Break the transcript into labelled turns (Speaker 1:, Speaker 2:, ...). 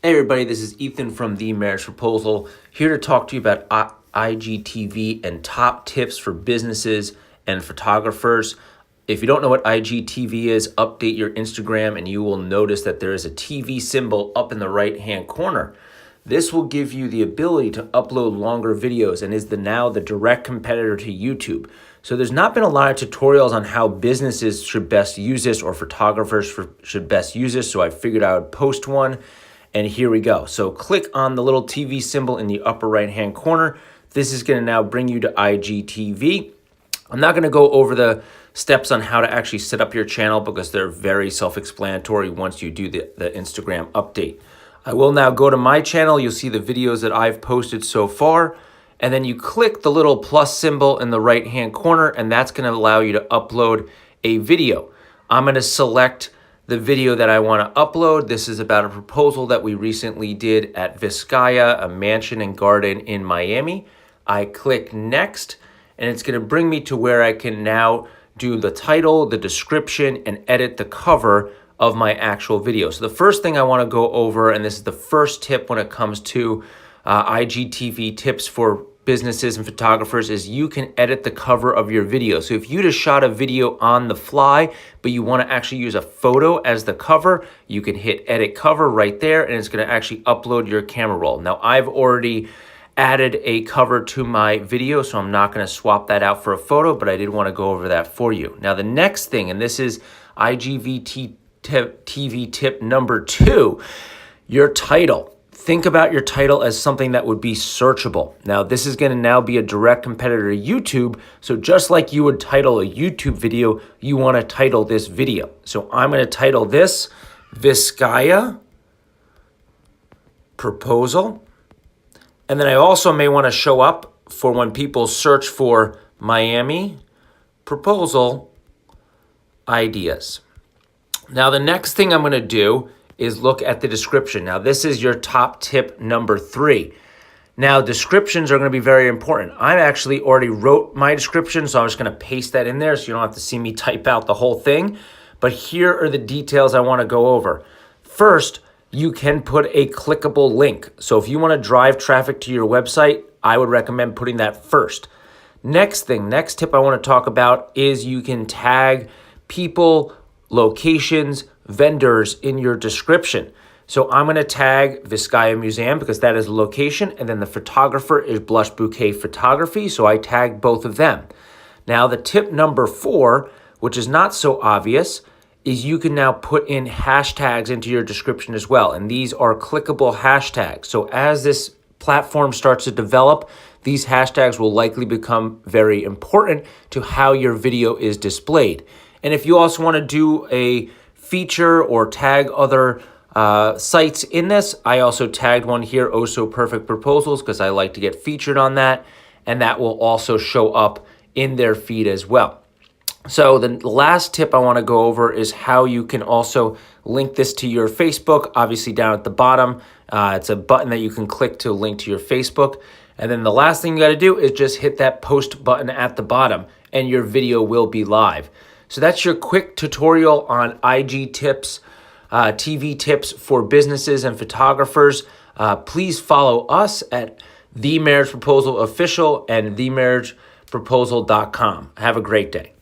Speaker 1: Hey everybody, this is Ethan from The Marriage Proposal, here to talk to you about IGTV and top tips for businesses and photographers. If you don't know what IGTV is, update your Instagram and you will notice that there is a TV symbol up in the right-hand corner. This will give you the ability to upload longer videos and is now the direct competitor to YouTube. So there's not been a lot of tutorials on how businesses should best use this or photographers should best use this, so I figured I would post one. And here we go. So click on the little TV symbol in the upper right-hand corner. This is going to now bring you to IGTV. I'm not going to go over the steps on how to actually set up your channel because they're very self-explanatory once you do the Instagram update. I will now go to my channel. You'll see the videos that I've posted so far. And then you click the little plus symbol in the right-hand corner, and that's going to allow you to upload a video. I'm going to select the video that I want to upload. This is about a proposal that we recently did at Vizcaya, a mansion and garden in Miami. I click next, and it's going to bring me to where I can now do the title, the description, and edit the cover of my actual video. So the first thing I want to go over, and this is the first tip when it comes to IGTV tips for businesses and photographers, is you can edit the cover of your video. So if you just shot a video on the fly, but you want to actually use a photo as the cover, you can hit edit cover right there, and it's going to actually upload your camera roll. Now I've already added a cover to my video, so I'm not going to swap that out for a photo, but I did want to go over that for you. Now the next thing, and this is IGTV tip number 2, your title. Think about your title as something that would be searchable. Now, this is going to now be a direct competitor to YouTube. So just like you would title a YouTube video, you want to title this video. So I'm going to title this Vizcaya Proposal. And then I also may want to show up for when people search for Miami proposal ideas. Now, the next thing I'm going to do is look at the description. Now, this is your top tip number 3. Now, descriptions are going to be very important. I actually already wrote my description, so I'm just going to paste that in there so you don't have to see me type out the whole thing. But here are the details I want to go over. First, you can put a clickable link. So if you want to drive traffic to your website, I would recommend putting that first. Next tip I want to talk about is you can tag people, locations, vendors in your description. So I'm going to tag Vizcaya Museum because that is a location, and then the photographer is Blush Bouquet Photography, so I tag both of them. Now the tip number 4, which is not so obvious, is you can now put in hashtags into your description as well, and these are clickable hashtags. So as this platform starts to develop, these hashtags will likely become very important to how your video is displayed. And if you also want to do a feature or tag other sites in this, I also tagged one here, Oh So Perfect Proposals, because I like to get featured on that, and that will also show up in their feed as well. So the last tip I want to go over is how you can also link this to your Facebook. Obviously down at the bottom, it's a button that you can click to link to your Facebook. And then the last thing you got to do is just hit that post button at the bottom, and your video will be live. So that's your quick tutorial on IG tips, TV tips for businesses and photographers. Please follow us at The Marriage Proposal Official and themarriageproposal.com. Have a great day.